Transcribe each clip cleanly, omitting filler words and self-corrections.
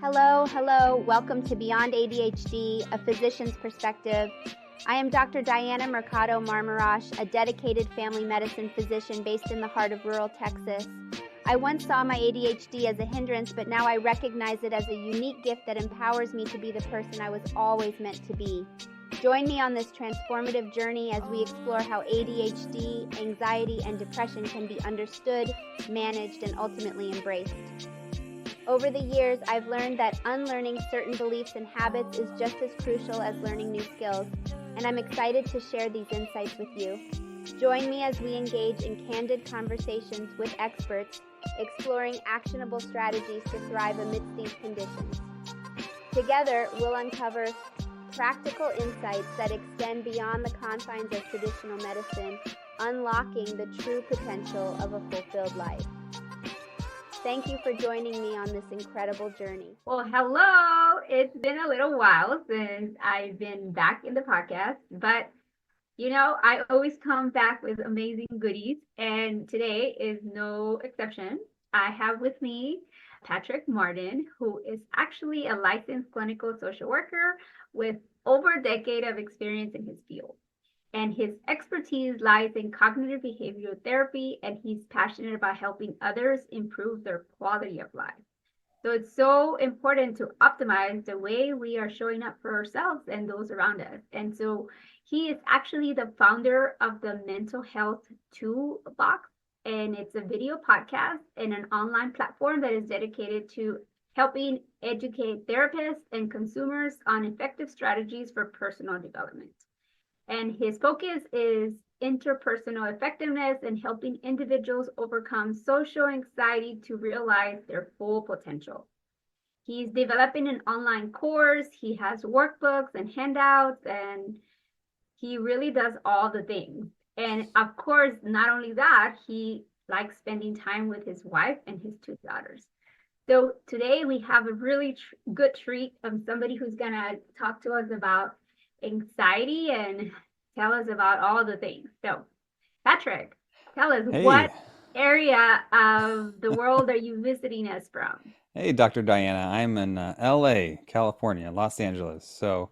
Hello. Welcome to Beyond ADHD, a physician's perspective. I am Dr. Diana Mercado Marmarosh, a dedicated family medicine physician based in the heart of rural Texas. I once saw my ADHD as a hindrance, but now I recognize it as a unique gift that empowers me to be the person I was always meant to be. Join me on this transformative journey as we explore how ADHD, anxiety, and depression can be understood, managed, and ultimately embraced. Over the years, I've learned that unlearning certain beliefs and habits is just as crucial as learning new skills, and I'm excited to share these insights with you. Join me as we engage in candid conversations with experts, exploring actionable strategies to thrive amidst these conditions. Together, we'll uncover practical insights that extend beyond the confines of traditional medicine, unlocking the true potential of a fulfilled life. Thank you for joining me on this incredible journey. Well, hello. It's been a little while since I've been back in the podcast, but I always come back with amazing goodies, and today is no exception. I have with me Patrick Martin, who is actually a licensed clinical social worker with over a decade of experience in his field. And his expertise lies in cognitive behavioral therapy, and he's passionate about helping others improve their quality of life. So it's so important to optimize the way we are showing up for ourselves and those around us. And so he is actually the founder of the Mental Health Toolbox, and it's a video podcast and an online platform that is dedicated to helping educate therapists and consumers on effective strategies for personal development. And his focus is interpersonal effectiveness and helping individuals overcome social anxiety to realize their full potential. He's developing an online course, he has workbooks and handouts, and he really does all the things. And of course, not only that, he likes spending time with his wife and his two daughters. So today we have a really good treat of somebody who's going to talk to us about anxiety and tell us about all the things. So, Patrick, tell us, What area of the world are you visiting us from? Hey, Dr. Diana. I'm in LA, California, Los Angeles. So,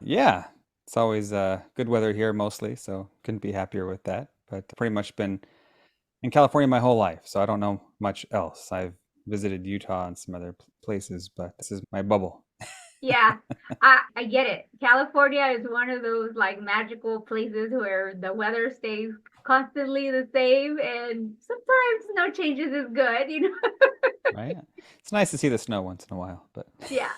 yeah, it's always good weather here mostly, so couldn't be happier with that. But pretty much been in California my whole life, so I don't know much else. I've visited Utah and some other places, but this is my bubble. Yeah, I get it. California is one of those like magical places where the weather stays constantly the same, and sometimes no changes is good, Right? It's nice to see the snow once in a while, but yeah.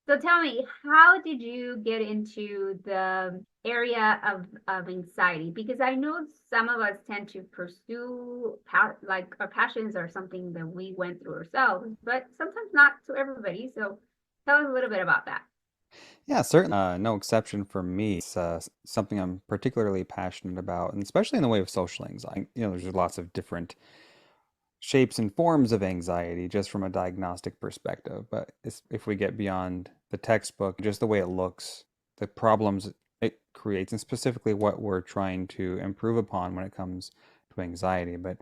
So tell me, how did you get into the area of anxiety? Because I know some of us tend to pursue like our passions or something that we went through ourselves, but sometimes not to everybody. So tell us a little bit about that. yeah, certainly no exception for me. It's something I'm particularly passionate about, and especially in the way of social anxiety. There's lots of different shapes and forms of anxiety just from a diagnostic perspective. But if we get beyond the textbook, just the way it looks, the problems it creates, and specifically what we're trying to improve upon when it comes to anxiety. But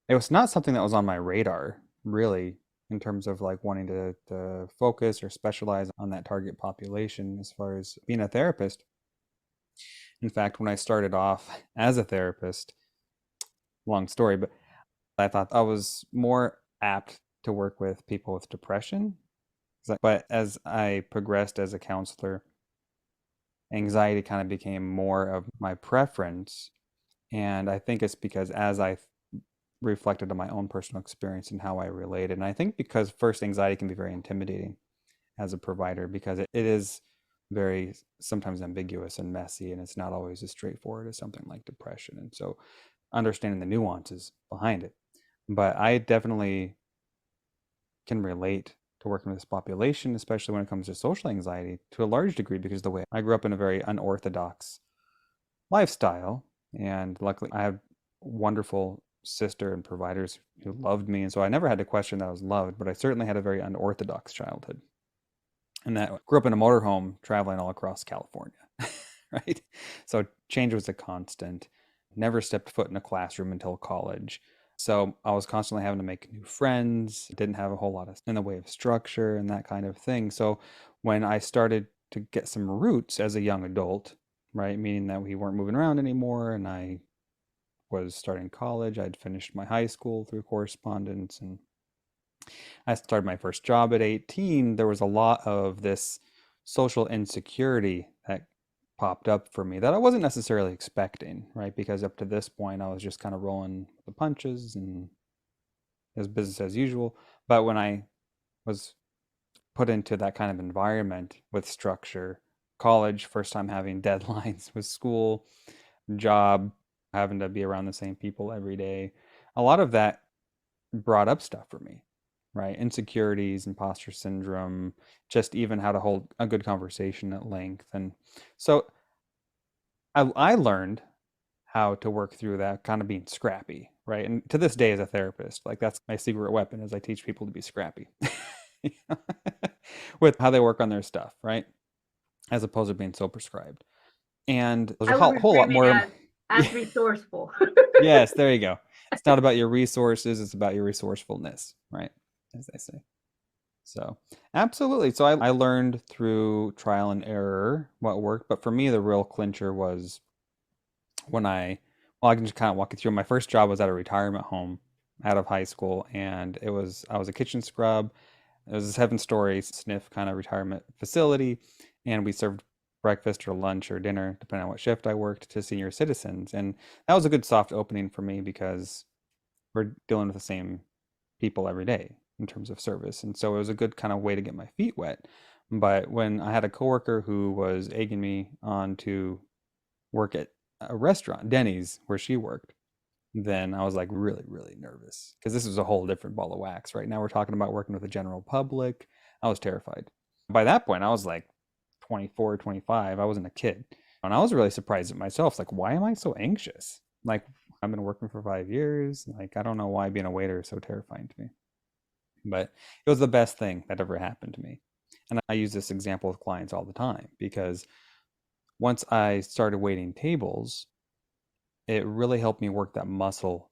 it was not something that was on my radar, really, in terms of like wanting to focus or specialize on that target population as far as being a therapist. In fact, when I started off as a therapist, long story, but I thought I was more apt to work with people with depression. But as I progressed as a counselor, anxiety kind of became more of my preference. And I think it's because as I reflected on my own personal experience and how I related, and I think because first, anxiety can be very intimidating as a provider because it is very sometimes ambiguous and messy, and it's not always as straightforward as something like depression. And so understanding the nuances behind it. But I definitely can relate to working with this population, especially when it comes to social anxiety, to a large degree because the way I grew up in a very unorthodox lifestyle. And luckily, I have wonderful sister and providers who loved me. And so I never had to question that I was loved, but I certainly had a very unorthodox childhood. And that grew up in a motorhome traveling all across California, right? So change was a constant. Never stepped foot in a classroom until college. So I was constantly having to make new friends, didn't have a whole lot in the way of structure and that kind of thing. So when I started to get some roots as a young adult, right, meaning that we weren't moving around anymore and I was starting college, I'd finished my high school through correspondence, and I started my first job at 18, there was a lot of this social insecurity that popped up for me that I wasn't necessarily expecting, right? Because up to this point, I was just kind of rolling the punches and it was business as usual. But when I was put into that kind of environment with structure, college, first time having deadlines with school, job, having to be around the same people every day, a lot of that brought up stuff for me, right? Insecurities, imposter syndrome, just even how to hold a good conversation at length. And so I learned how to work through that kind of being scrappy, right? And to this day, as a therapist, like that's my secret weapon is I teach people to be scrappy with how they work on their stuff, right? As opposed to being so prescribed. And there's a I would whole lot reframe it more. as resourceful. Yes, there you go. It's not about your resources, it's about your resourcefulness, right? As they say. So, absolutely. So, I learned through trial and error what worked. But for me, the real clincher was when well, I can just kind of walk you through. My first job was at a retirement home out of high school, and I was a kitchen scrub. It was a 7-story SNF kind of retirement facility, and we served breakfast or lunch or dinner, depending on what shift I worked, to senior citizens. And that was a good soft opening for me because we're dealing with the same people every day in terms of service. And so it was a good kind of way to get my feet wet. But when I had a coworker who was egging me on to work at a restaurant, Denny's, where she worked, then I was like really, really nervous because this was a whole different ball of wax. Right now, we're talking about working with the general public. I was terrified. By that point, I was like 24, 25. I wasn't a kid. And I was really surprised at myself. Like, why am I so anxious? Like, I've been working for 5 years. Like, I don't know why being a waiter is so terrifying to me. But it was the best thing that ever happened to me. And I use this example with clients all the time because once I started waiting tables, it really helped me work that muscle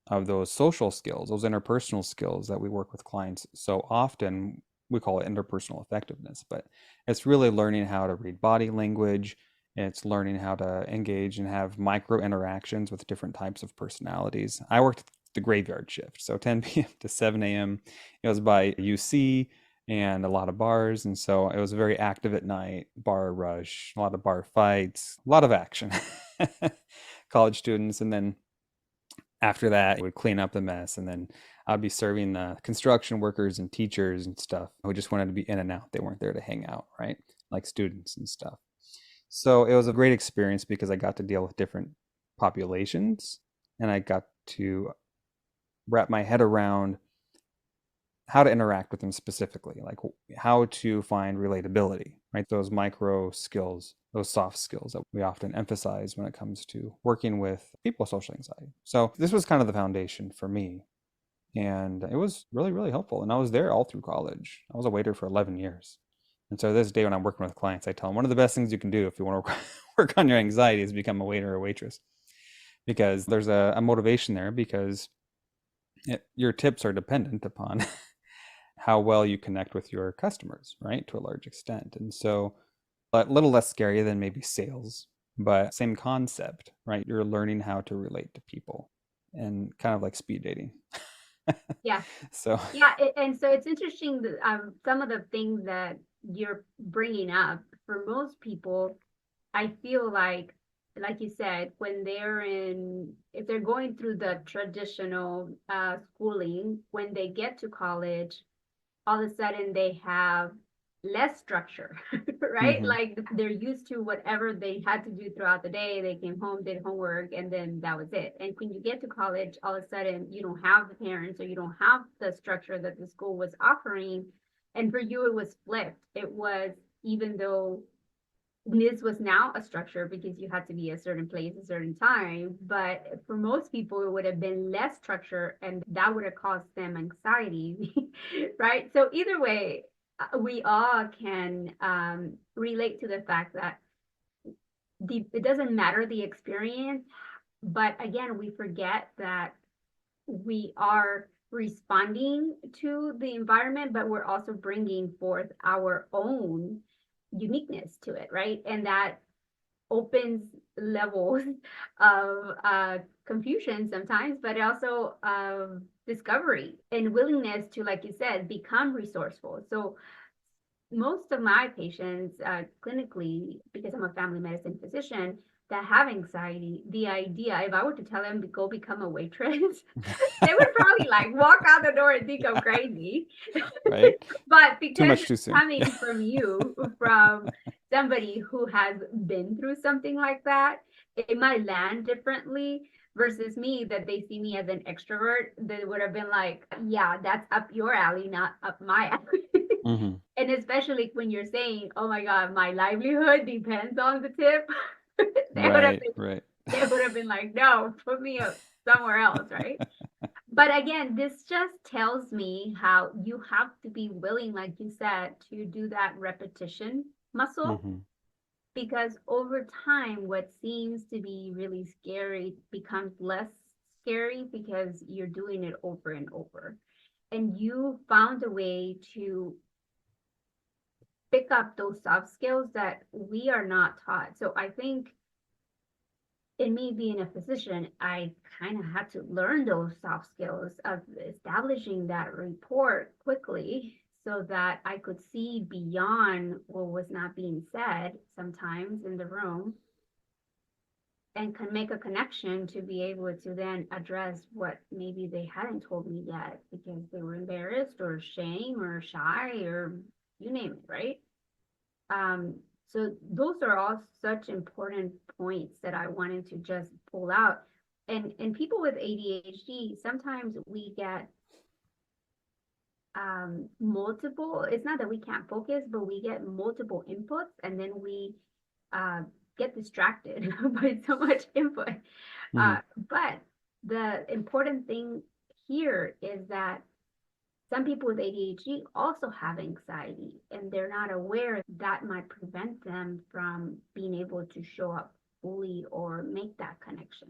of those social skills, those interpersonal skills that we work with clients so often. We call it interpersonal effectiveness, but it's really learning how to read body language. It's learning how to engage and have micro interactions with different types of personalities. I worked the graveyard shift, so 10 p.m. to 7 a.m. It was by UC and a lot of bars, and so it was very active at night. Bar rush, a lot of bar fights, a lot of action. College students, and then after that, we'd clean up the mess, and then I'd be serving the construction workers and teachers and stuff who just wanted to be in and out. They weren't there to hang out, right? Like students and stuff. So it was a great experience because I got to deal with different populations and I got to wrap my head around how to interact with them specifically, like how to find relatability, right? Those micro skills, those soft skills that we often emphasize when it comes to working with people with social anxiety. So this was kind of the foundation for me. And it was really, really helpful. And I was there all through college. I was a waiter for 11 years. And so this day when I'm working with clients, I tell them one of the best things you can do if you want to work on your anxiety is become a waiter or a waitress, because there's a motivation there because your tips are dependent upon how well you connect with your customers, right? To a large extent. And so a little less scary than maybe sales, but same concept, right? You're learning how to relate to people and kind of like speed dating. Yeah. So Yeah, and so it's interesting that some of the things that you're bringing up, for most people, I feel like you said, if they're going through the traditional schooling, when they get to college, all of a sudden they have less structure, right? mhm. Like they're used to whatever they had to do throughout the day. They came home, did homework, and then that was it. And when you get to college, all of a sudden you don't have the parents or you don't have the structure that the school was offering. And for you, it was flipped. It was, even though this was now a structure because you had to be a certain place, a certain time. But for most people, it would have been less structure and that would have caused them anxiety, right? So either way, we all can relate to the fact that it doesn't matter the experience. But again, we forget that we are responding to the environment, but we're also bringing forth our own uniqueness to it, right? And that opens levels of confusion sometimes, but also of discovery and willingness to, like you said, become resourceful. So most of my patients clinically, because I'm a family medicine physician, that have anxiety, the idea, if I were to tell them to go become a waitress, they would probably like walk out the door and think I'm crazy. Right? But Too because much too it's soon. coming from you, from somebody who has been through something like that, it might land differently versus me, that they see me as an extrovert. They would have been like, yeah, that's up your alley, not up my alley. Hmm. And especially when you're saying, oh my God, my livelihood depends on the tip, they would have Right, been, right. they would have been like, no, put me somewhere else, right? But again, this just tells me how you have to be willing, like you said, to do that repetition muscle, Hmm. because over time, what seems to be really scary becomes less scary because you're doing it over and over. And you found a way to pick up those soft skills that we are not taught. So I think in me being a physician, I kind of had to learn those soft skills of establishing that rapport quickly so that I could see beyond what was not being said sometimes in the room and can make a connection to be able to then address what maybe they hadn't told me yet because they were embarrassed or shame or shy or you name it, right? Um, so those are all such important points that I wanted to just pull out. And people with ADHD, sometimes we get multiple, it's not that we can't focus, but we get multiple inputs and then we uh, get distracted by so much input. Hmm. But the important thing here is that some people with ADHD also have anxiety and they're not aware that might prevent them from being able to show up fully or make that connection.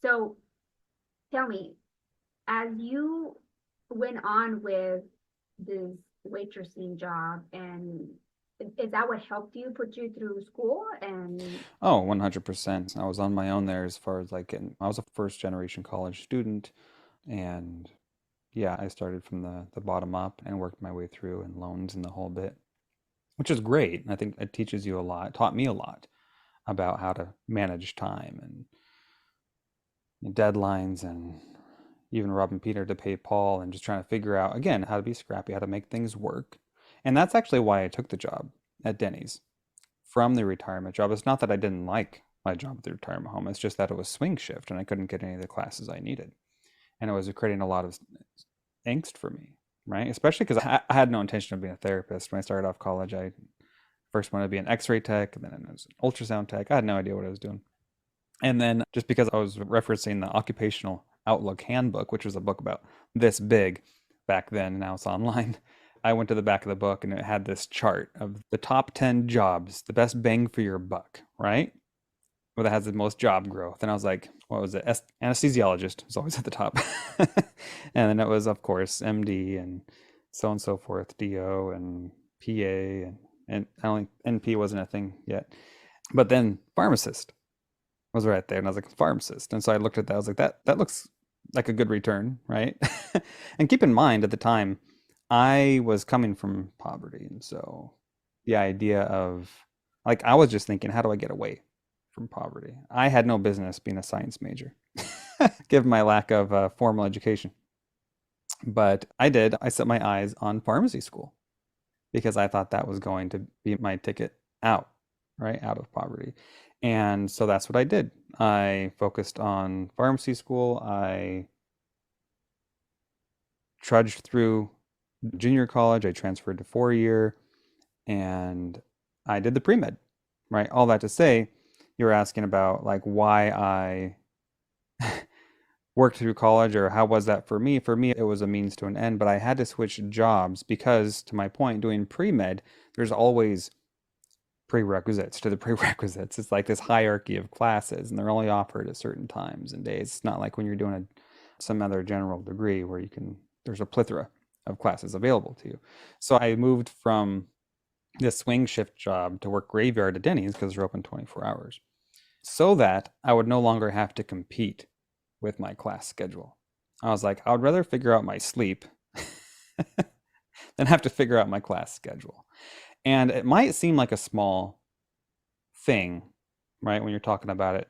So tell me, as you went on with this waitressing job, and is that what helped you put you through school? And Oh, 100%. I was on my own there as far as like I was a first generation college student, and yeah, I started from the bottom up and worked my way through and loans and the whole bit, which is great. I think it teaches you a lot, taught me a lot about how to manage time and deadlines and even robbing Peter to pay Paul and just trying to figure out again how to be scrappy, how to make things work. And that's actually why I took the job at Denny's from the retirement job. It's not that I didn't like my job at the retirement home. It's just that it was swing shift and I couldn't get any of the classes I needed. And it was creating a lot of angst for me, right? Especially because I had no intention of being a therapist. When I started off college, I first wanted to be an x ray tech, and then I was an ultrasound tech. I had no idea what I was doing. And then just because I was referencing the Occupational Outlook Handbook, which was a book about this big back then, now it's online, I went to the back of the book and it had this chart of the top 10 jobs, the best bang for your buck, right? Well, that has the most job growth. And I was like, what was it? Anesthesiologist was always at the top. And then it was, of course, MD and so on and so forth, DO and PA. And I only, NP wasn't a thing yet. But then pharmacist was right there. And I was like, pharmacist. And so I looked at that. I was like, that looks like a good return, right? And keep in mind at the time, I was coming from poverty. And so the idea of like, I was just thinking, how do I get away from poverty? I had no business being a science major, given my lack of formal education. But I did. I set my eyes on pharmacy school because I thought that was going to be my ticket out, right, out of poverty. And so that's what I did. I focused on pharmacy school. I trudged through junior college. I transferred to 4 year and I did the pre med, right? All that to say, you were asking about like why I worked through college or how was that for me? For me, it was a means to an end, but I had to switch jobs because, to my point, doing pre med, there's always prerequisites to the prerequisites. It's like this hierarchy of classes, and they're only offered at certain times and days. It's not like when you're doing some other general degree where there's a plethora of classes available to you. So I moved from this swing shift job to work graveyard at Denny's because they're open 24 hours so that I would no longer have to compete with my class schedule. I was like, I would rather figure out my sleep than have to figure out my class schedule. And it might seem like a small thing, right, when you're talking about it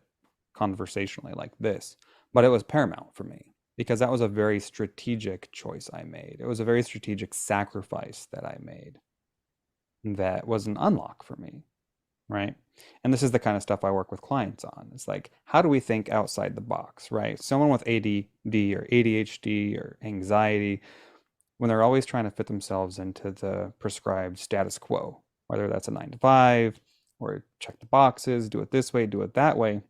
conversationally like this, but it was paramount for me because that was a very strategic choice I made. It was a very strategic sacrifice that I made that was an unlock for me, right? And this is the kind of stuff I work with clients on. It's like, how do we think outside the box, right? Someone with ADD or ADHD or anxiety, when they're always trying to fit themselves into the prescribed status quo, whether that's a 9 to 5 or check the boxes, do it this way, do it that way,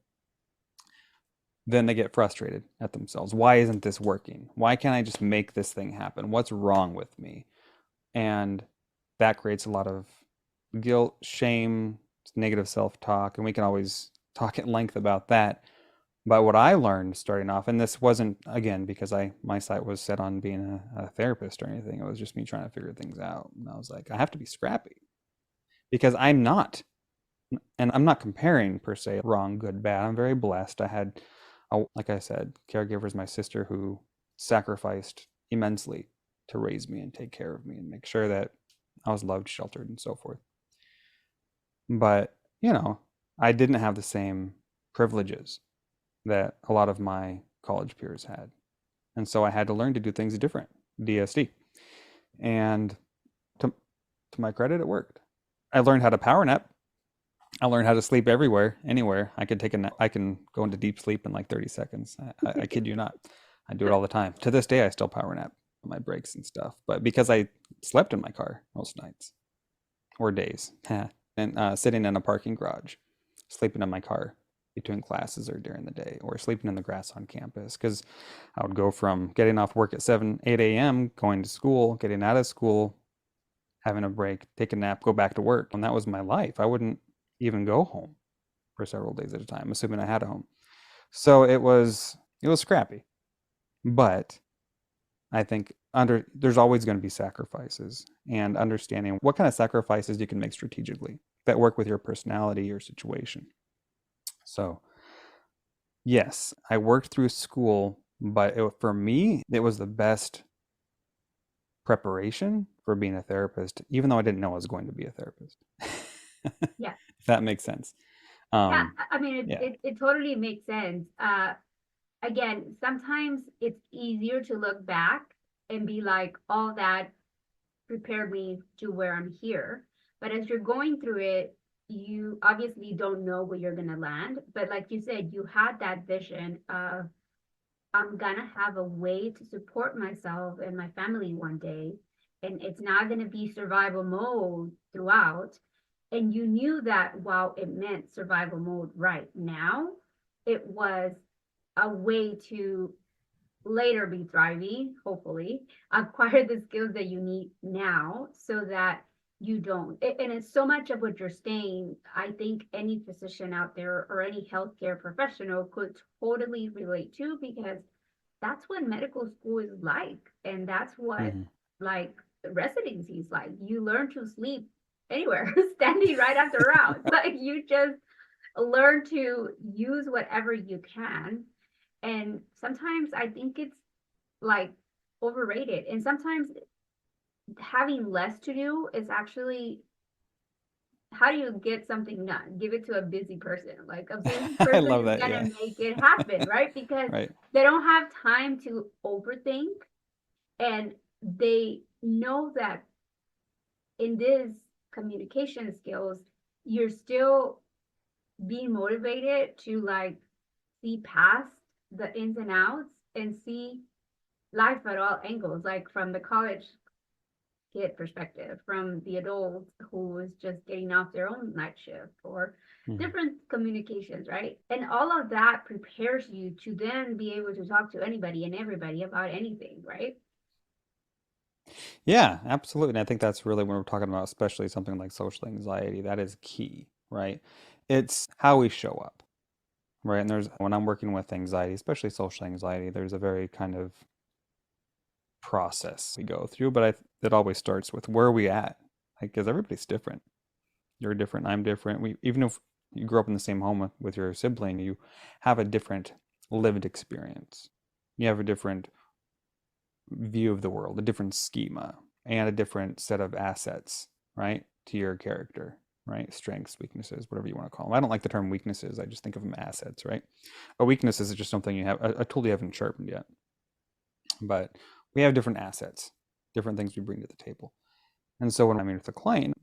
then they get frustrated at themselves. Why isn't this working? Why can't I just make this thing happen? What's wrong with me? And that creates a lot of guilt, shame, negative self-talk, and we can always talk at length about that. But what I learned starting off, and this wasn't, again, because my sight was set on being a therapist or anything. It was just me trying to figure things out. And I was like, I have to be scrappy because I'm not, and I'm not comparing per se wrong, good, bad. I'm very blessed. I had, like I said, caregivers, my sister who sacrificed immensely to raise me and take care of me and make sure that I was loved, sheltered, and so forth. But, I didn't have the same privileges that a lot of my college peers had. And so I had to learn to do things different, DSD. And to my credit, it worked. I learned how to power nap. I learned how to sleep everywhere, anywhere. I could take a nap. I can go into deep sleep in like 30 seconds. I kid you not. I do it all the time. To this day, I still power nap on my breaks and stuff. But because I slept in my car most nights or days, and sitting in a parking garage, sleeping in my car between classes or during the day, or sleeping in the grass on campus, because I would go from getting off work at 8 a.m., going to school, getting out of school, having a break, take a nap, go back to work. And that was my life. I wouldn't even go home for several days at a time, assuming I had a home. So it was scrappy. But I think there's always going to be sacrifices, and understanding what kind of sacrifices you can make strategically that work with your personality or situation. So yes, I worked through school, but for me, it was the best preparation for being a therapist, even though I didn't know I was going to be a therapist. Yeah. If that makes sense. Yeah, I mean, yeah. it totally makes sense. Again, sometimes it's easier to look back and be like, all that prepared me to where I'm here. But as you're going through it, you obviously don't know where you're going to land. But like you said, you had that vision of, I'm going to have a way to support myself and my family one day. And it's not going to be survival mode throughout. And you knew that while it meant survival mode right now, it was a way to later be thriving, hopefully, acquire the skills that you need now so that you don't. And it's so much of what you're saying, I think any physician out there or any healthcare professional could totally relate to, because that's what medical school is like. And that's what like residency is like. You learn to sleep anywhere, standing right after rounds. Like you just learn to use whatever you can. And sometimes I think it's like overrated. And sometimes having less to do is actually, how do you get something done? Give it to a busy person. Like a busy I person love is that. gonna Yeah. make it happen, right? Because Right. they don't have time to overthink, and they know that in this communication skills, you're still being motivated to like see past the ins and outs and see life at all angles, like from the college kid perspective, from the adult who is just getting off their own night shift, or different communications, right? And all of that prepares you to then be able to talk to anybody and everybody about anything, right? Yeah, absolutely. And I think that's really when we're talking about, especially something like social anxiety, that is key, right? It's how we show up, right? And when I'm working with anxiety, especially social anxiety, there's a very kind of process we go through, but it always starts with where are we at? Like, because everybody's different. You're different, I'm different. Even if you grew up in the same home with your sibling, you have a different lived experience. You have a different view of the world, a different schema, and a different set of assets, right, to your character, right? Strengths, weaknesses, whatever you want to call them. I don't like the term weaknesses. I just think of them as assets, right? A weakness is just something you have, a tool you haven't sharpened yet. But we have different assets, different things we bring to the table. And so when I meet with a client,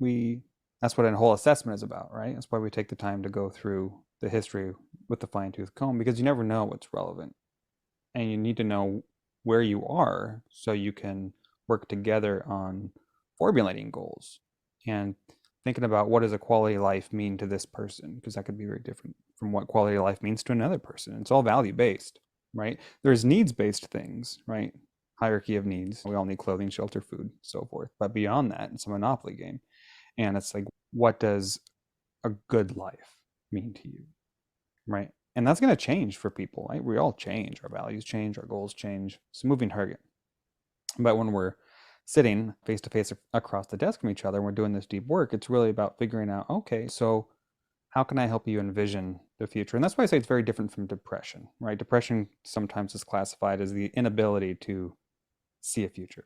that's what a whole assessment is about, right? That's why we take the time to go through the history with the fine-tooth comb, because you never know what's relevant. And you need to know where you are so you can work together on formulating goals and thinking about what does a quality of life mean to this person, because that could be very different from what quality of life means to another person. It's all value-based, right? There's needs-based things, right? Hierarchy of needs. We all need clothing, shelter, food, so forth. But beyond that, it's a monopoly game. And it's like, what does a good life mean to you, right? And that's going to change for people, right? We all change. Our values change. Our goals change. It's a moving target. But when we're sitting face to face across the desk from each other and we're doing this deep work, it's really about figuring out, okay, so how can I help you envision the future? And that's why I say it's very different from depression, right? Depression sometimes is classified as the inability to see a future,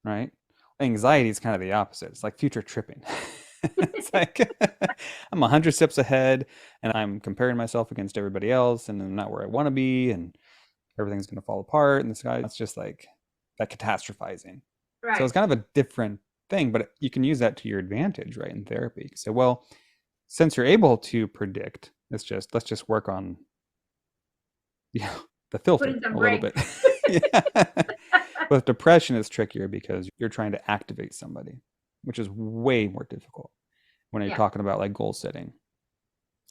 right? Anxiety is kind of the opposite. It's like future tripping. It's like I'm 100 steps ahead and I'm comparing myself against everybody else and I'm not where I want to be and everything's going to fall apart. And this guy, it's just like that catastrophizing. Right. So it's kind of a different thing, but you can use that to your advantage, right? In therapy. So, well, since you're able to predict, let's just work on the filter a little bit. Yeah. With depression, it's trickier because you're trying to activate somebody, which is way more difficult when you're talking about like goal setting.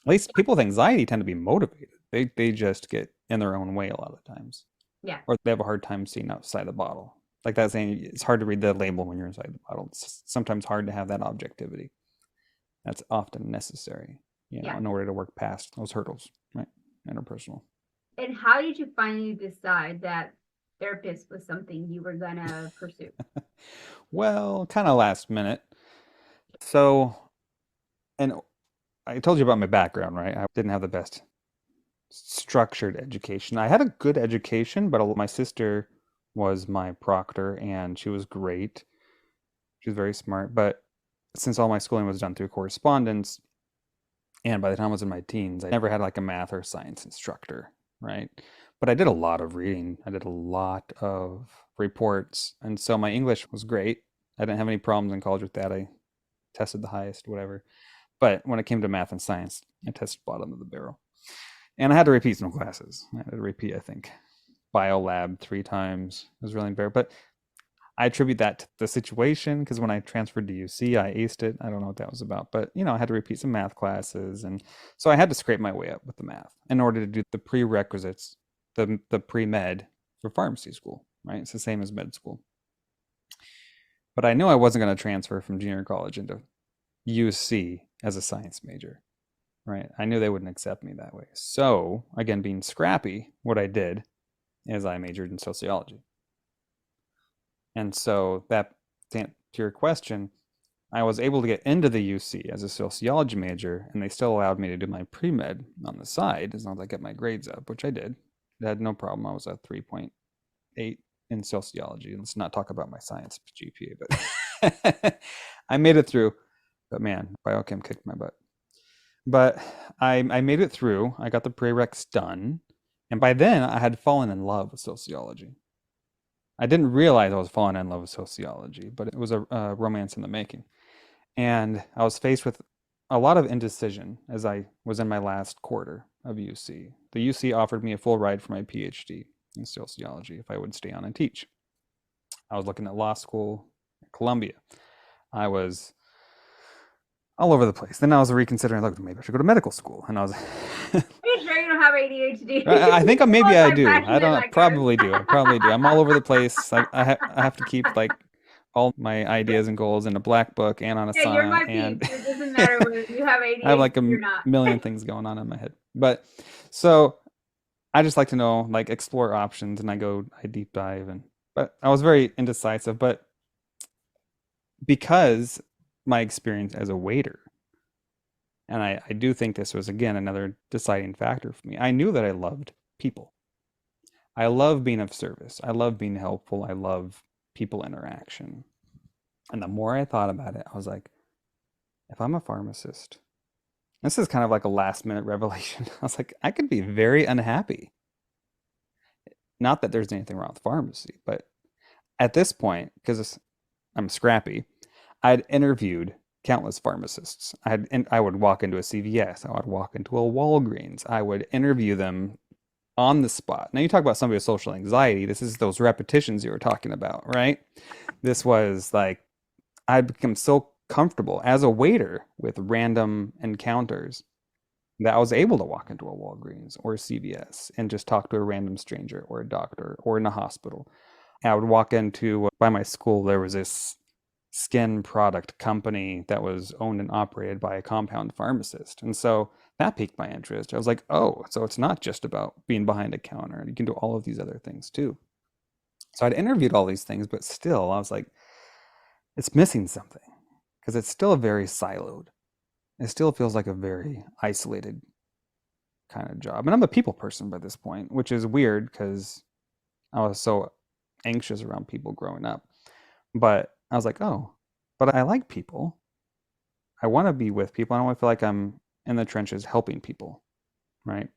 At least people with anxiety tend to be motivated. They just get in their own way a lot of the times. Yeah. Or they have a hard time seeing outside the bottle. Like that saying, it's hard to read the label when you're inside the bottle. It's sometimes hard to have that objectivity. That's often necessary, in order to work past those hurdles, right? Interpersonal. And how did you finally decide that therapist was something you were gonna pursue? Well, kind of last minute. So, and I told you about my background, right? I didn't have the best structured education. I had a good education, but my sister was my proctor and she was great. She was very smart, but since all my schooling was done through correspondence, and by the time I was in my teens, I never had like a math or science instructor, right? But I did a lot of reading. I did a lot of reports. And so my English was great. I didn't have any problems in college with that. I tested the highest, whatever. But when it came to math and science, I tested bottom of the barrel. And I had to repeat some classes. I had to repeat, I think, biolab 3 times. It was really embarrassing. But I attribute that to the situation because when I transferred to UC, I aced it. I don't know what that was about, but I had to repeat some math classes, and so I had to scrape my way up with the math in order to do the prerequisites, the pre-med for pharmacy school, right? It's the same as med school. But I knew I wasn't going to transfer from junior college into UC as a science major, right? I knew they wouldn't accept me that way. So, again, being scrappy, what I did is I majored in sociology. And so that, to your question, I was able to get into the UC as a sociology major, and they still allowed me to do my pre-med on the side as long as I get my grades up, which I did. I had no problem. I was at 3.8 in sociology. Let's not talk about my science GPA, but I made it through. But man, biochem kicked my butt. But I made it through. I got the prereqs done. And by then, I had fallen in love with sociology. I didn't realize I was falling in love with sociology, but it was a romance in the making. And I was faced with a lot of indecision as I was in my last quarter of UC. The UC offered me a full ride for my PhD in sociology if I would stay on and teach. I was looking at law school at Columbia. I was all over the place. Then I was reconsidering, look, maybe I should go to medical school. And I was... Are you sure you don't have ADHD? I think maybe I do. I don't know. Probably do. I probably do. I'm all over the place. I have to keep like all my ideas and goals in a black book and on a You're my and piece. It doesn't matter whether you have ADHD I have like or not. million things going on in my head. But so I just like to know, like, explore options, and I deep dive, but I was very indecisive. But because my experience as a waiter, and I do think this was again another deciding factor for me. I knew that I loved people. I love being of service. I love being helpful. I love people interaction. And the more I thought about it, I was like, if I'm a pharmacist, this is kind of like a last minute revelation. I was like, I could be very unhappy. Not that there's anything wrong with pharmacy, but at this point, because I'm scrappy, I'd interviewed countless pharmacists. I would walk into a CVS, I would walk into a Walgreens, I would interview them on the spot. Now you talk about somebody with social anxiety. This is those repetitions you were talking about, right? This was like I'd become so comfortable as a waiter with random encounters that I was able to walk into a Walgreens or a CVS and just talk to a random stranger or a doctor or in a hospital. I would walk into, by my school, there was this skin product company that was owned and operated by a compound pharmacist. And so that piqued my interest. I was like, oh, so it's not just about being behind a counter. You can do all of these other things too. So I'd interviewed all these things, but still, I was like, it's missing something because it's still very siloed. It still feels like a very isolated kind of job. And I'm a people person by this point, which is weird because I was so anxious around people growing up. But I was like, oh, but I like people. I want to be with people. I don't want to feel like I'm in the trenches helping people, right?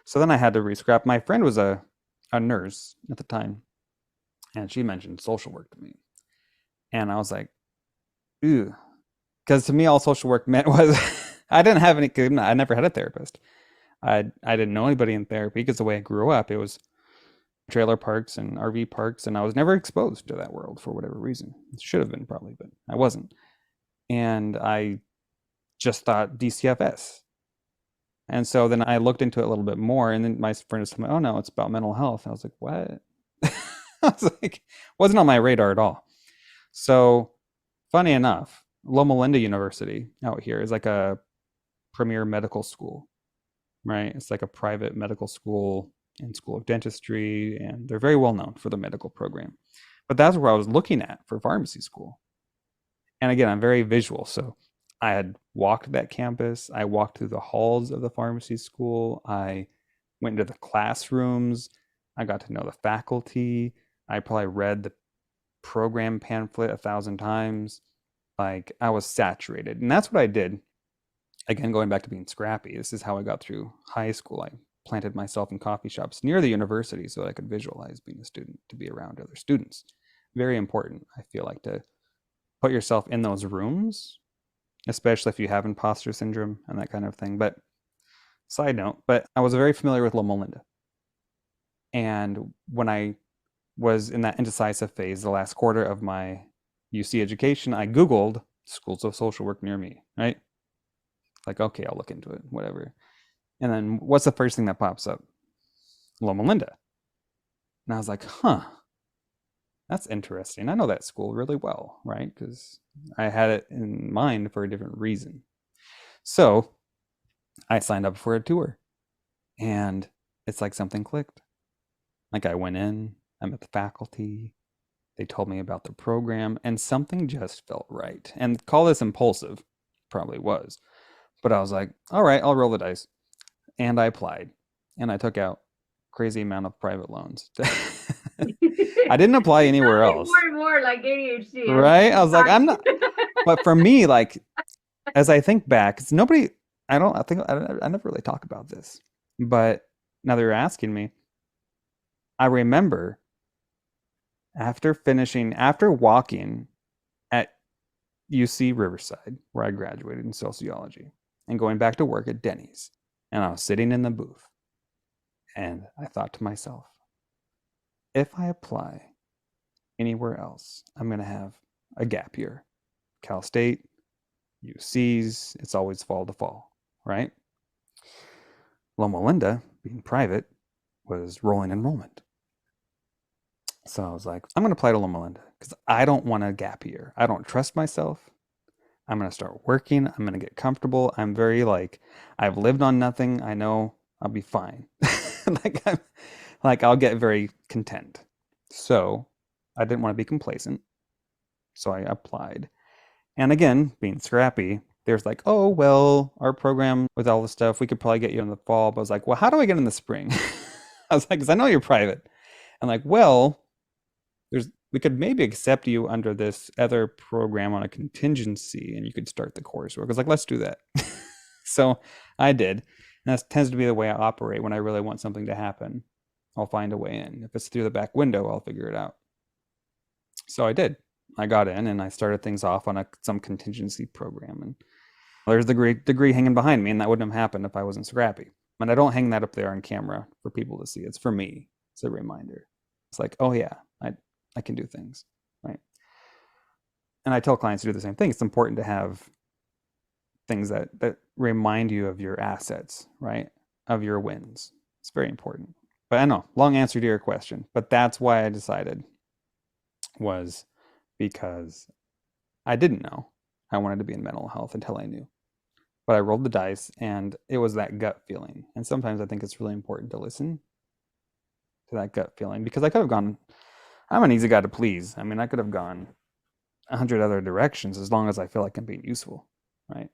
So then I had to re-scrap. My friend was a nurse at the time, and she mentioned social work to me. And I was like, ooh, because to me, all social work meant was I didn't have any, I never had a therapist. I didn't know anybody in therapy because the way I grew up, it was trailer parks and RV parks, and I was never exposed to that world for whatever reason. Should have been probably, but I wasn't. And I just thought DCFS. And so then I looked into it a little bit more, and then my friend was telling me, oh no, it's about mental health. I was like, what? I was like, wasn't on my radar at all. So funny enough, Loma Linda University out here is like a premier medical school, right? It's like a private medical school and school of dentistry, and they're very well known for the medical program. But that's where I was looking at for pharmacy school. And again, I'm very visual, so I had walked that campus. I walked through the halls of the pharmacy school. I went into the classrooms. I got to know the faculty. I probably read the program pamphlet 1,000 times. Like, I was saturated. And that's what I did. Again, going back to being scrappy, this is how I got through high school. I planted myself in coffee shops near the university so that I could visualize being a student, to be around other students. Very important, I feel like, to put yourself in those rooms, especially if you have imposter syndrome and that kind of thing. But side note, but I was very familiar with Loma Linda. And when I was in that indecisive phase, the last quarter of my UC education, I Googled schools of social work near me, right? Like, okay, I'll look into it, whatever. And then what's the first thing that pops up? Loma Linda. And I was like, huh, that's interesting. I know that school really well, right? Because I had it in mind for a different reason. So I signed up for a tour, and it's like something clicked. Like, I went in, I met the faculty, they told me about the program, and something just felt right. And call this impulsive, probably was. But I was like, all right, I'll roll the dice. And I applied, and I took out crazy amount of private loans. I didn't apply anywhere else. More and more like ADHD. Right? I was like, I'm not. But for me, like, as I think back, it's nobody. I never really talk about this. But now that you're asking me, I remember after walking at UC Riverside, where I graduated in sociology, and going back to work at Denny's, and I was sitting in the booth, and I thought to myself, if I apply anywhere else, I'm going to have a gap year. Cal State, UC's, it's always fall to fall, right? Loma Linda, being private, was rolling enrollment. So I was like, I'm going to apply to Loma Linda because I don't want a gap year. I don't trust myself. I'm going to start working. I'm going to get comfortable. I'm very like, I've lived on nothing. I know I'll be fine. like I'll get very content. So I didn't want to be complacent. So I applied. And again, being scrappy, there's like, oh, well, our program with all the stuff, we could probably get you in the fall. But I was like, well, how do I get in the spring? I was like, because I know you're private. And like, well, we could maybe accept you under this other program on a contingency and you could start the coursework. I was like, let's do that. So I did. And that tends to be the way I operate when I really want something to happen. I'll find a way in. If it's through the back window, I'll figure it out. So I did. I got in and I started things off on some contingency program. And there's the degree hanging behind me, and that wouldn't have happened if I wasn't scrappy. And I don't hang that up there on camera for people to see. It's for me. It's a reminder. It's like, oh yeah, I can do things, right? And I tell clients to do the same thing. It's important to have things that remind you of your assets, right? Of your wins. It's very important. But I know, long answer to your question. But that's why I decided, was because I didn't know I wanted to be in mental health until I knew. But I rolled the dice and it was that gut feeling. And sometimes I think it's really important to listen to that gut feeling, because I could have gone, I'm an easy guy to please. I mean, I could have gone 100 other directions as long as I feel like I'm being useful, right?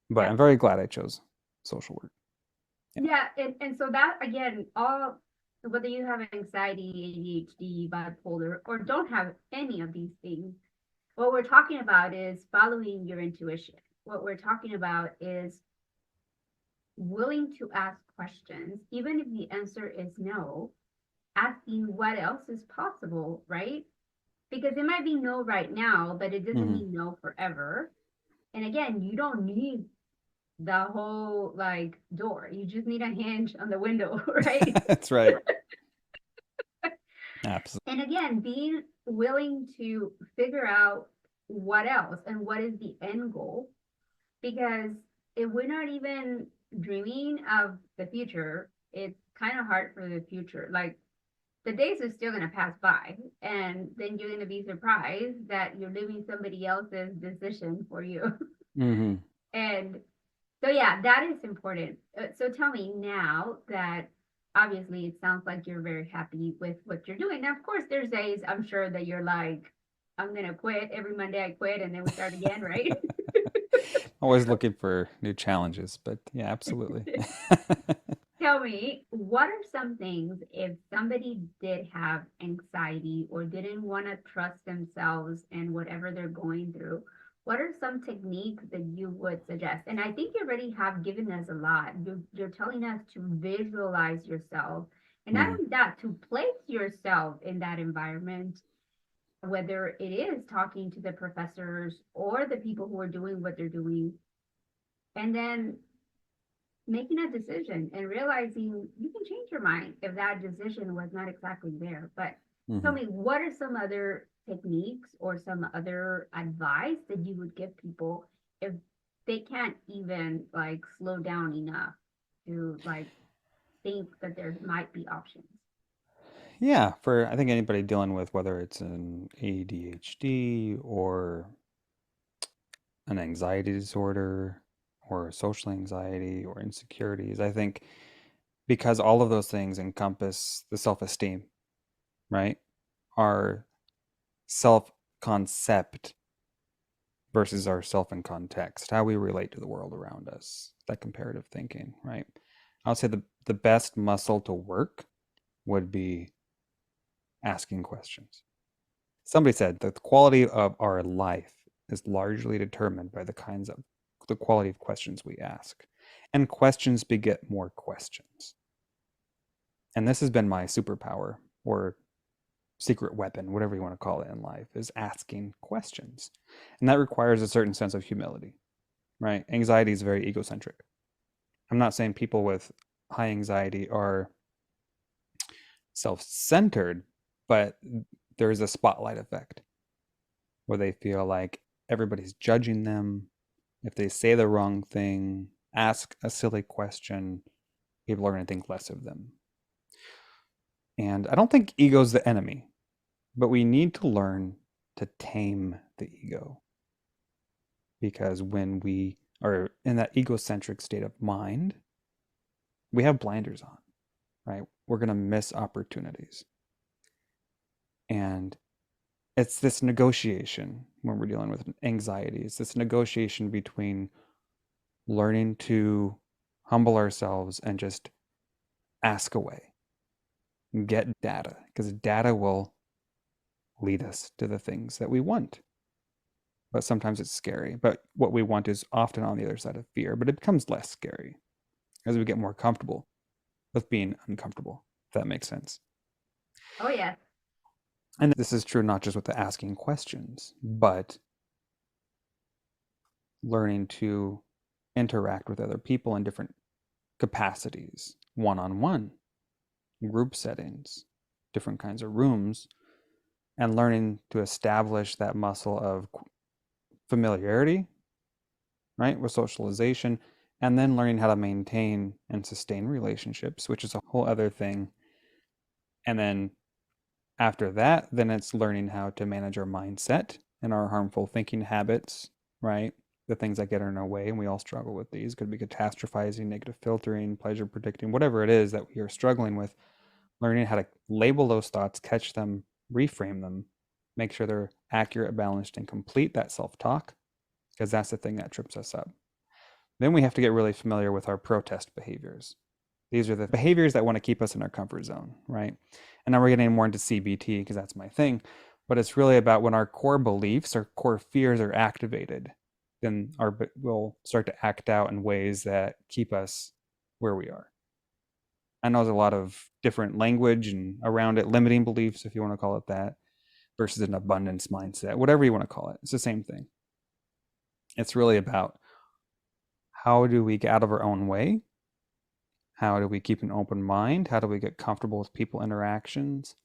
But I'm very glad I chose social work. Yeah, and so that, again, all, whether you have anxiety, ADHD, bipolar, or don't have any of these things, what we're talking about is following your intuition. What we're talking about is willing to ask questions, even if the answer is no, asking what else is possible, right? Because it might be no right now, but it doesn't mean no forever. And again, you don't need the whole like door. You just need a hinge on the window, right? That's right. Absolutely. And again, being willing to figure out what else and what is the end goal. Because if we're not even dreaming of the future, it's kind of hard for the future. Like, the days are still going to pass by, and then you're going to be surprised that you're living somebody else's decision for you. And so, yeah, that is important. So tell me now that obviously it sounds like you're very happy with what you're doing. Now, of course, there's days I'm sure that you're like, I'm going to quit. Every Monday I quit and then we start again, right? Always looking for new challenges, but yeah, absolutely. Tell me, what are some things if somebody did have anxiety or didn't want to trust themselves in whatever they're going through? What are some techniques that you would suggest? And I think you already have given us a lot. You're telling us to visualize yourself, and not only that, to place yourself in that environment, whether it is talking to the professors or the people who are doing what they're doing, and then making a decision and realizing you can change your mind if that decision was not exactly there. But tell me, what are some other techniques or some other advice that you would give people if they can't even like slow down enough to like think that there might be options? Yeah, for I think anybody dealing with whether it's an ADHD or an anxiety disorder or social anxiety or insecurities, I think because all of those things encompass the self-esteem, right? Our self-concept versus our self in context, how we relate to the world around us, that comparative thinking, right? I would say the best muscle to work would be asking questions. Somebody said that the quality of our life is largely determined by the quality of questions we ask. And questions beget more questions. And this has been my superpower or secret weapon, whatever you want to call it in life, is asking questions. And that requires a certain sense of humility, right? Anxiety is very egocentric. I'm not saying people with high anxiety are self-centered, but there is a spotlight effect where they feel like everybody's judging them. If they say the wrong thing, ask a silly question, people are going to think less of them. And I don't think ego's the enemy, but we need to learn to tame the ego. Because when we are in that egocentric state of mind, we have blinders on, right? We're going to miss opportunities. And it's this negotiation when we're dealing with anxiety. It's this negotiation between learning to humble ourselves and just ask away, get data, because data will lead us to the things that we want. But sometimes it's scary. But what we want is often on the other side of fear, but it becomes less scary as we get more comfortable with being uncomfortable, if that makes sense. Oh, yeah. And this is true not just with the asking questions, but learning to interact with other people in different capacities, one-on-one, group settings, different kinds of rooms, and learning to establish that muscle of familiarity, right, with socialization, and then learning how to maintain and sustain relationships, which is a whole other thing. And then after that, then it's learning how to manage our mindset and our harmful thinking habits, right? The things that get in our way, and we all struggle with these. Could be catastrophizing, negative filtering, pleasure predicting, whatever it is that we are struggling with. Learning how to label those thoughts, catch them, reframe them, make sure they're accurate, balanced, and complete, that self-talk, because that's the thing that trips us up. Then we have to get really familiar with our protest behaviors. These are the behaviors that want to keep us in our comfort zone, right? And now we're getting more into CBT because that's my thing. But it's really about when our core beliefs, our core fears are activated, then we'll start to act out in ways that keep us where we are. I know there's a lot of different language and around it, limiting beliefs, if you want to call it that, versus an abundance mindset, whatever you want to call it. It's the same thing. It's really about how do we get out of our own way? How do we keep an open mind? How do we get comfortable with people interactions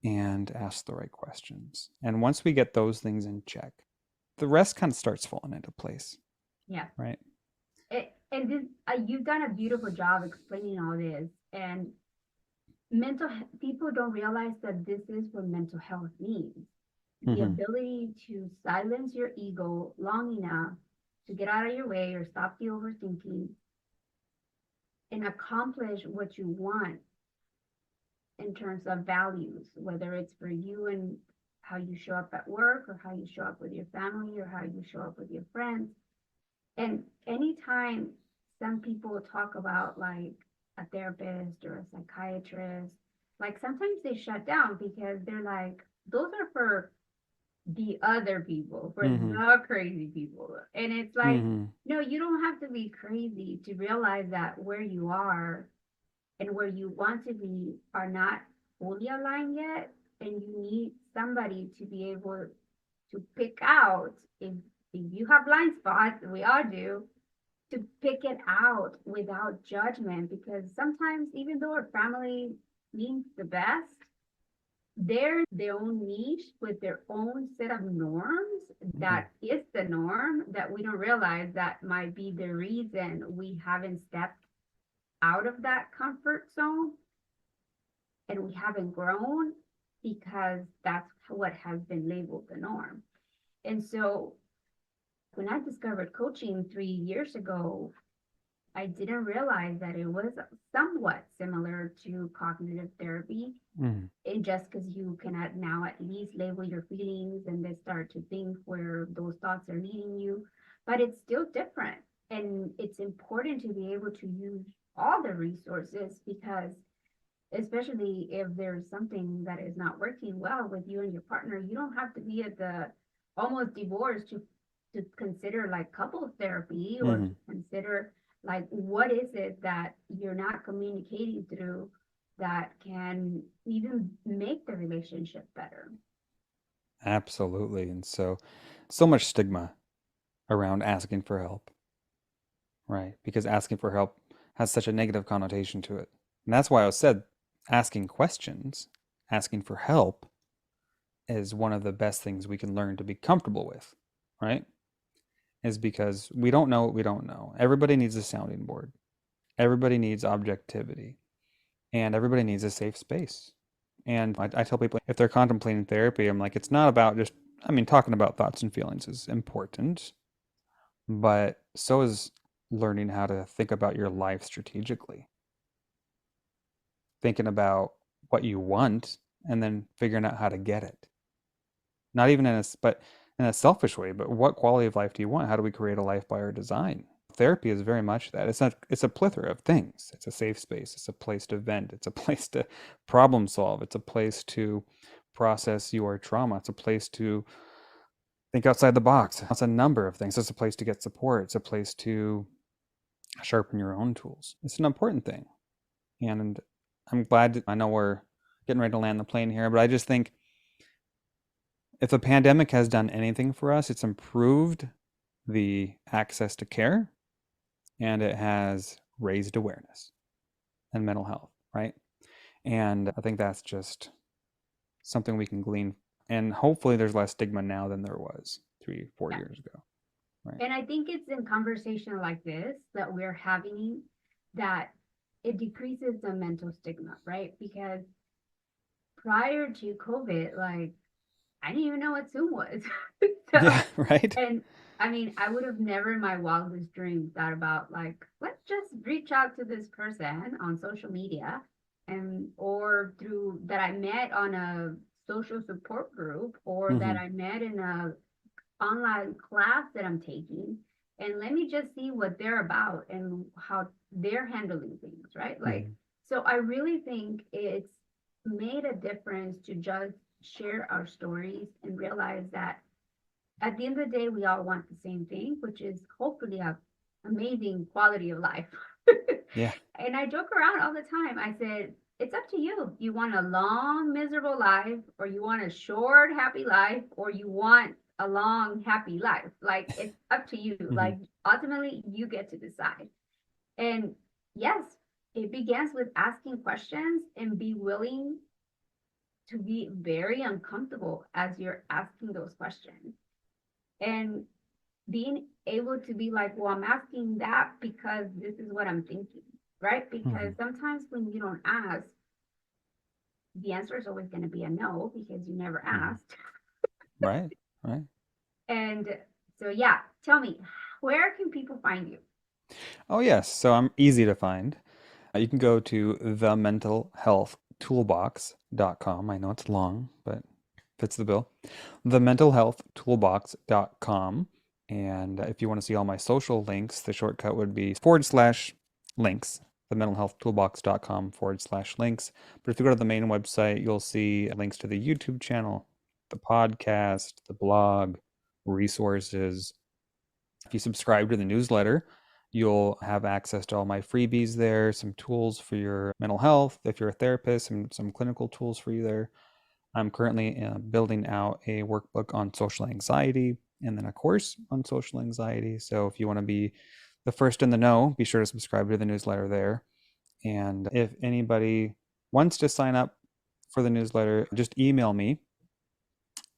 and ask the right questions? And once we get those things in check, the rest kind of starts falling into place. Yeah. Right. And this, you've done a beautiful job explaining all this. And people don't realize that this is what mental health means. The ability to silence your ego long enough to get out of your way or stop the overthinking and accomplish what you want in terms of values, whether it's for you and how you show up at work or how you show up with your family or how you show up with your friends. And anytime some people talk about like a therapist or a psychiatrist, like sometimes they shut down because they're like, those are for the other people, for the crazy people. And it's like, no, you don't have to be crazy to realize that where you are and where you want to be are not fully aligned yet. And you need somebody to be able to pick out if you have blind spots, we all do, to pick it out without judgment. Because sometimes, even though our family means the best, they're their own niche with their own set of norms that is the norm that we don't realize that might be the reason we haven't stepped out of that comfort zone and we haven't grown, because that's what has been labeled the norm. And so when I discovered coaching 3 years ago, I didn't realize that it was somewhat similar to cognitive therapy. And just because you can now at least label your feelings and then start to think where those thoughts are leading you, but it's still different. And it's important to be able to use all the resources, because especially if there's something that is not working well with you and your partner, you don't have to be at the almost divorce to consider like couples therapy or to consider like what is it that you're not communicating through that can even make the relationship better. Absolutely. And so much stigma around asking for help, right? Because asking for help has such a negative connotation to it. And that's why I said asking questions, asking for help is one of the best things we can learn to be comfortable with, right? Is because we don't know what we don't know. Everybody needs a sounding board. Everybody needs objectivity. And everybody needs a safe space. And I tell people, if they're contemplating therapy, I'm like, it's not about just, talking about thoughts and feelings is important, but so is learning how to think about your life strategically. thinking about what you want and then figuring out how to get it. Not even but in a selfish way, but what quality of life do you want? How do we create a life by our design? Therapy is very much that. It's a plethora of things. It's a safe space. It's a place to vent. It's a place to problem solve. It's a place to process your trauma. It's a place to think outside the box. It's a number of things. It's a place to get support. It's a place to sharpen your own tools. It's an important thing. And I'm glad, I know we're getting ready to land the plane here, but I just think if the pandemic has done anything for us, it's improved the access to care, and it has raised awareness and mental health, right? And I think that's just something we can glean. And hopefully there's less stigma now than there was 3-4 years ago. Right. And I think it's in conversation like this that we're having that it decreases the mental stigma, right? Because prior to COVID, like, I didn't even know what Zoom was. Yeah, right. And I mean, I would have never in my wildest dreams thought about, like, let's just reach out to this person on social media or through that I met on a social support group or that I met in a online class that I'm taking, and let me just see what they're about and how they're handling things, right? Like, so I really think it's made a difference to just share our stories and realize that at the end of the day, we all want the same thing, which is hopefully a amazing quality of life. Yeah. And I joke around all the time. I said, it's up to you. You want a long, miserable life, or you want a short, happy life, or you want a long, happy life. Like, it's up to you. Like, ultimately, you get to decide. And yes, it begins with asking questions and be willing to be very uncomfortable as you're asking those questions. And being able to be like, well, I'm asking that because this is what I'm thinking, right? Because sometimes when you don't ask, the answer is always going to be a no because you never asked. Right, right. And so, yeah, tell me, where can people find you? Oh, yes. So I'm easy to find. You can go to thementalhealthtoolbox.com. I know it's long, but fits the bill. Thementalhealthtoolbox.com. And if you want to see all my social links, the shortcut would be /links, thementalhealthtoolbox.com /links. But if you go to the main website, you'll see links to the YouTube channel, the podcast, the blog, resources. If you subscribe to the newsletter, you'll have access to all my freebies there, some tools for your mental health. If you're a therapist, some clinical tools for you there. I'm currently building out a workbook on social anxiety and then a course on social anxiety. So if you want to be the first in the know, be sure to subscribe to the newsletter there. And if anybody wants to sign up for the newsletter, just email me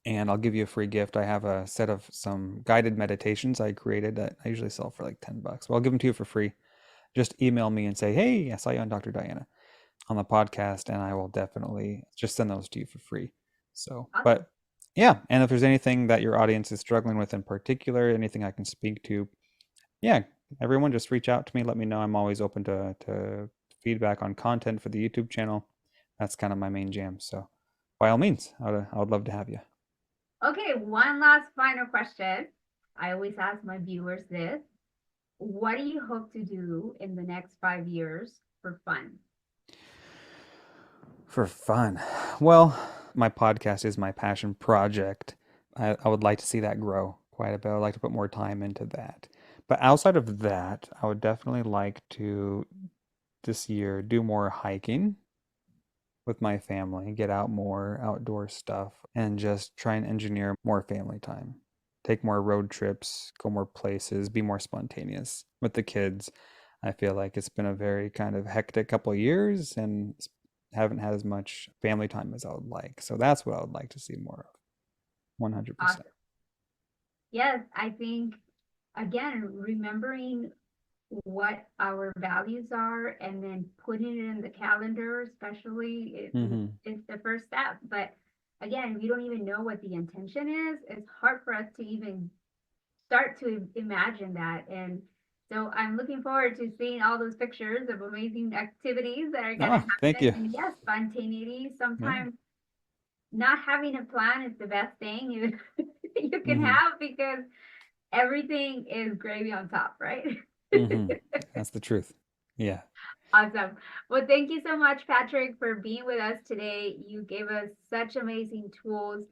and I'll give you a free gift. I have a set of some guided meditations I created that I usually sell for like $10. Well, I'll give them to you for free. Just email me and say, hey, I saw you on Dr. Diana on the podcast, and I will definitely just send those to you for free. So, but yeah, and if there's anything that your audience is struggling with in particular, anything I can speak to, yeah, everyone just reach out to me. Let me know. I'm always open to feedback on content for the YouTube channel. That's kind of my main jam. So by all means, I would love to have you. Okay, one last final question. I always ask my viewers this. What do you hope to do in the next 5 years for fun? For fun. Well, my podcast is my passion project. I would like to see that grow quite a bit. I'd like to put more time into that. But outside of that, I would definitely like to this year do more hiking with my family, get out more outdoor stuff, and just try and engineer more family time. Take more road trips, go more places, be more spontaneous with the kids. I feel like it's been a very kind of hectic couple of years and haven't had as much family time as I would like. So that's what I would like to see more of. 100%. Awesome. Yes, I think, again, remembering what our values are and then putting it in the calendar, especially, is the first step. But again, we don't even know what the intention is. It's hard for us to even start to imagine that. And So I'm looking forward to seeing all those pictures of amazing activities that are going to Oh, thank happen. you. And yes, spontaneity. Yeah. Sometimes not having a plan is the best thing you can Mm-hmm. have, because everything is gravy on top, right? Mm-hmm. That's the truth. Yeah. Awesome. Well, thank you so much, Patrick, for being with us today. You gave us such amazing tools.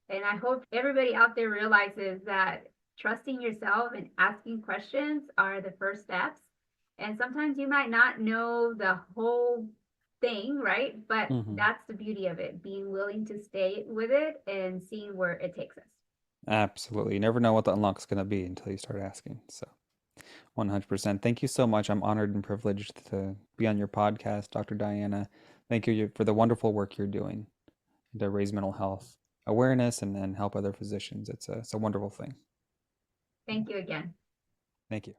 And I hope everybody out there realizes that trusting yourself and asking questions are the first steps. And sometimes you might not know the whole thing, right? But Mm-hmm. that's the beauty of it, being willing to stay with it and seeing where it takes us. Absolutely. You never know what the unlock's going to be until you start asking. So 100%. Thank you so much. I'm honored and privileged to be on your podcast, Dr. Diana. Thank you for the wonderful work you're doing to raise mental health awareness and help other physicians. It's a wonderful thing. Thank you again. Thank you.